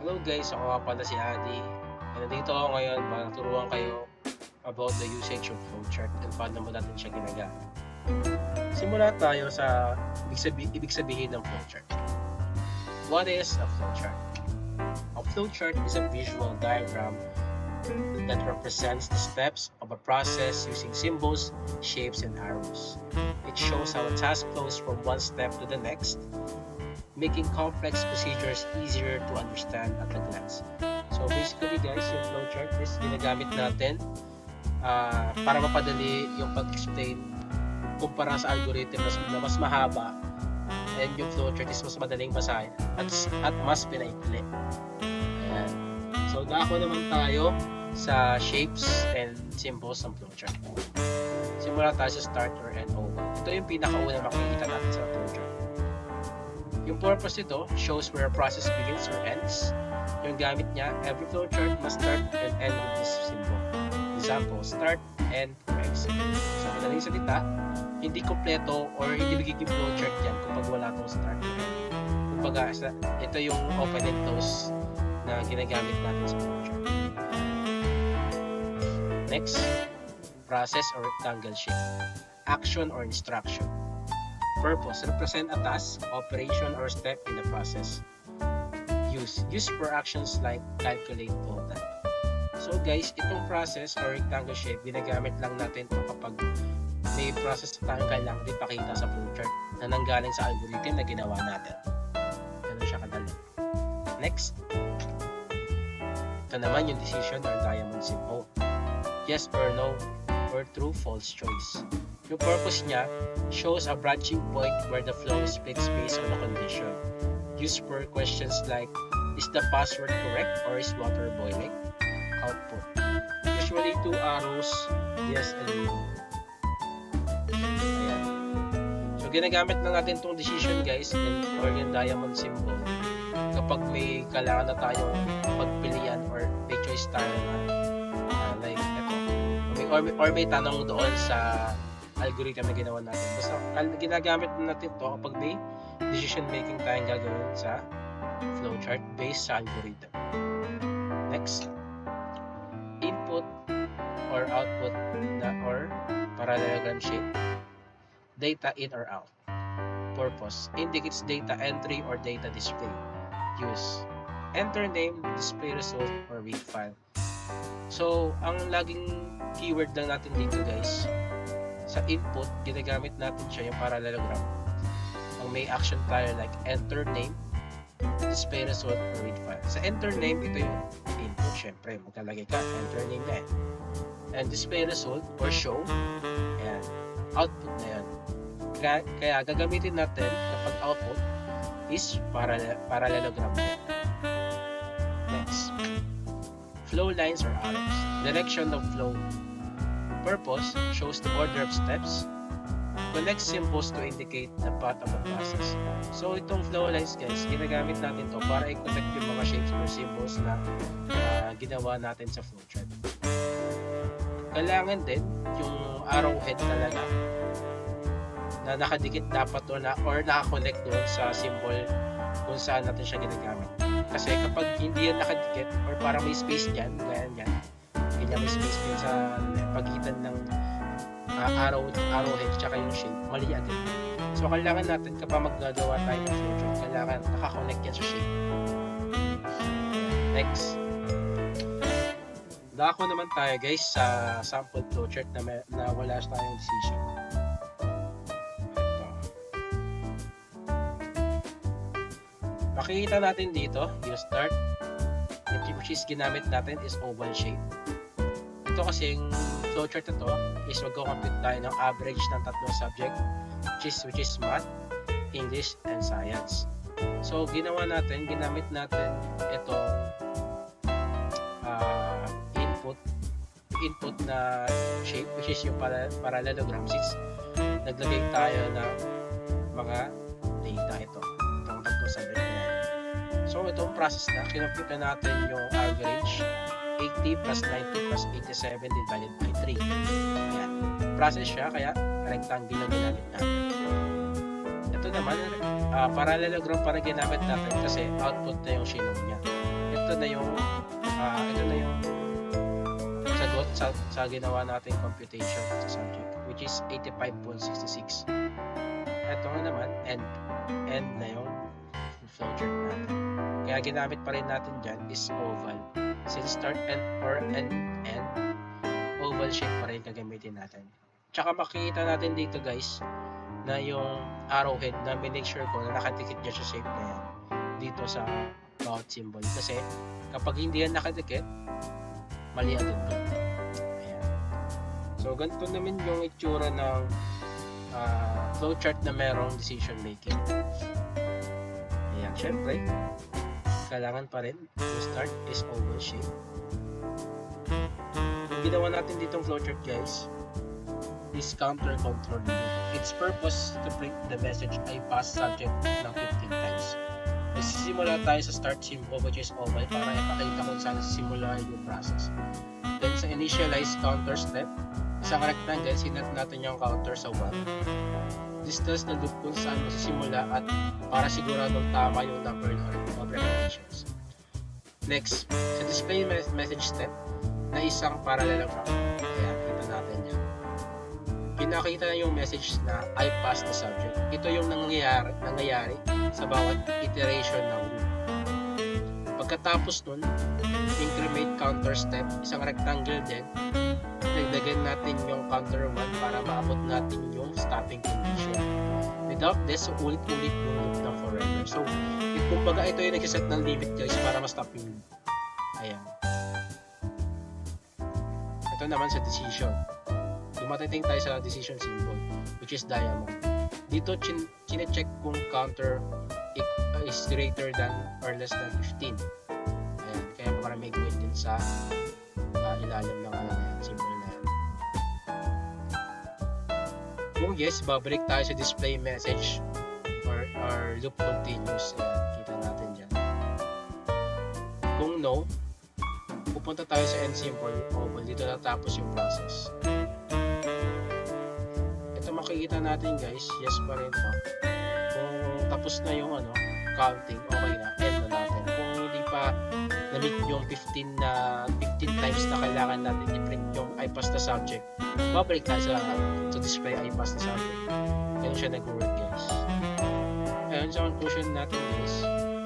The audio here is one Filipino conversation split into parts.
Hello guys, ako nga pala si Adi. Nandito ako ngayon para turuan kayo about the usage of flowchart and paano mo natin siya ginagamit. Simula tayo sa ibig sabihin ng flowchart. What is a flowchart? A flowchart is a visual diagram that represents the steps of a process using symbols, shapes, and arrows. It shows how a task flows from one step to the next, making complex procedures easier to understand at a glance. So basically guys, yung flowchart is ginagamit natin para mapadali yung pag-explain kumpara sa algorithm na mas mahaba, and yung flowchart is mas madaling basahin at mas pinaikli. Ayan. So dako naman tayo sa shapes and symbols ng flowchart. Simula tayo sa start or end oval. Ito yung pinakauna makikita natin sa flowchart. Yung purpose nito shows where a process begins or ends. Yung gamit niya, every flowchart must start and end with this symbol. Example, start, end, or exit. So, madaling salita, hindi kompleto or hindi magiging flowchart yan kapag wala itong start and end. Kumbaga, ito yung open and close na ginagamit natin sa flowchart. Next, process or rectangle shape. Action or instruction. Purpose, represent a task, operation, or step in the process. Use for actions like calculate, all that. So guys, itong process or rectangle shape, ginagamit lang natin ito kapag may process na tayong kailangan ipakita sa flowchart na nanggaling sa algorithm na ginawa natin. Ganun siya kadali. Next, ito naman yung decision or diamond symbol. Yes or no, or true, false choice. Yung purpose niya shows a branching point where the flow splits based on a condition. Used for questions like, is the password correct or is water boiling? Output. Usually 2 arrows, yes and no. Ayan. So ginagamit na natin itong decision guys or yung diamond symbol kapag may kailangan na tayong pagpilian or may choice tayo na like ito. Or may tanong doon sa algorithm na ginawa natin. Basta ginagamit natin to kapag may decision making tayong gagawin sa flowchart based sa algorithm. Next, input or output or parallelogram shape. Data in or out. Purpose, indicates data entry or data display. Use, enter name, display result, or read file. So, ang laging keyword lang natin dito guys, sa input, ginagamit natin siya yung parallelogram. Ang may action tayo like enter name, display result, or read file. Sa enter name, ito yung input. Syempre, maglalagay ka, enter name na yan. And display result or show, ayan, output na yan. Kaya gagamitin natin kapag output is parallelogram na yan. Next, flow lines or arrows. Direction of flow. Purpose shows the order of steps. Connect symbols to indicate the path of the process. So itong flow lines guys, ginagamit natin to para i-connect yung mga shapes or symbols na ginawa natin sa flowchart. Kailangan din yung arrowhead talaga na nakadikit dapat doon or nakakonect doon sa symbol kung saan natin siya ginagamit. Kasi kapag hindi yan nakadikit or parang may space dyan, ganyan, may space din sa pagitan ng arrowhead tsaka yung shape, mali agad. So kailangan natin kapag maggagawa tayo ng flowchart, kailangan nakakonect yan sa shape. Next, dako naman tayo guys sa sample flowchart na wala tayong decision. Ito. Makikita natin dito yung start, which is ginamit natin is oval shape. Ito kasing flowchart na to is mag-compute tayo ng average ng tatlong subject which is math, English, and science. So ginamit natin itong input na shape which is yung parallelogram since naglagay tayo ng mga data itong tatlong subject na yan. So itong process na kinompute natin yung average 80 plus 90 plus 87 divided by 3. Ayan. Process siya, kaya rectangle ang ginamit natin. Ito naman, parallelogram para ginamit natin kasi output na yung shinom niya. Ito ito na yung sagot sa ginawa nating computation sa subject, which is 85.66. Ito nga naman, end na yung flowchart natin. Kaya ginamit pa rin natin dyan is oval. Since start or end, oval shape pa rin gagamitin natin. Tsaka makikita natin dito guys, na yung arrowhead na make sure ko na nakadikit dyan sa shape na yan dito sa bawat symbol. Kasi kapag hindi yan nakadikit, mali agad yun. Ayan. So ganito naman yung itsura ng flowchart na merong decision making. Ayan, syempre kailangan pa rin yung start is oval shape. Yung ginawa natin ditong flowchart guys is counter control loop. Its purpose to print the message ay pass subject ng 15 times. Nagsisimula tayo sa start symbol which is oval para ipakita kung saan simula yung process. Then sa initialize counter step, isang rectangle, sinet natin yung counter sa 1. Distance na loop kung saan magsisimula at para siguradong tama yung number of repetitions. Next, sa display message step na isang parallel route. Kaya kita natin yan. Pinakita na yung message na I pass the subject. Ito yung nangyayari sa bawat iteration ng loop. Pagkatapos nun, increment counter step, isang rectangle din. Dagdagan natin yung counter 1 para maabot natin yung stopping condition. Without this, ulit-ulit yung loop ng forever. So, kumbaga ito yung nagsiset ng limit guys para ma-stop yung loop. Ayan. Ito naman sa decision. Dumatiting tayo sa decision symbol, which is diamond. Dito, chine-check kung counter is greater than or less than 15. Ayan. Kaya para may gawin din sa ilalim ng symbol na yan. Kung yes, babalik tayo sa display message or loop continuous. Kita natin dyan. Kung no, pupunta tayo sa end symbol oval. Dito natapos yung process. Ito makikita natin guys, yes pa rin to. Kung tapos na yung counting, okay na, end na natin. Kung hindi pa na-meet yung 15 times na kailangan natin i-print yung I pass the subject, babalik tayo sa display I pass the subject. Ganun siya nag-work guys. Ayun, sa conclusion natin guys,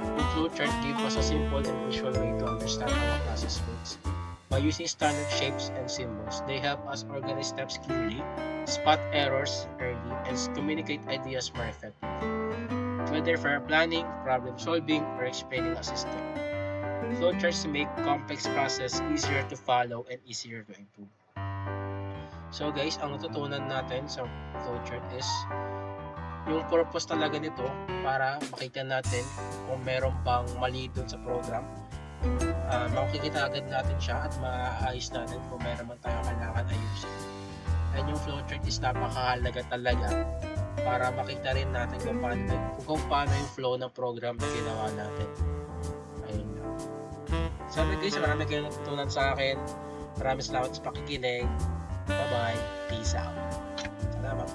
yung flowchart give us a simple and visual way to understand how a process works. By using standard shapes and symbols, they help us organize steps clearly, spot errors early, and communicate ideas more effectively, whether for planning, problem solving, or explaining a system. Flowcharts make complex process easier to follow and easier to improve. So guys, ang natutunan natin sa flowchart is yung purpose talaga nito para makita natin kung meron bang mali dun sa program. Makikita agad natin siya at maayos natin kung meron man tayo kailangan ayusin. And yung flowchart is napakahalaga talaga para makita rin natin kung paano yung flow ng program na ginawa natin. Ayun lang. Sabi guys, marami kayong natutunan sa akin. Maraming salamat sa pakikinig. Bye-bye. Peace out. Salamat.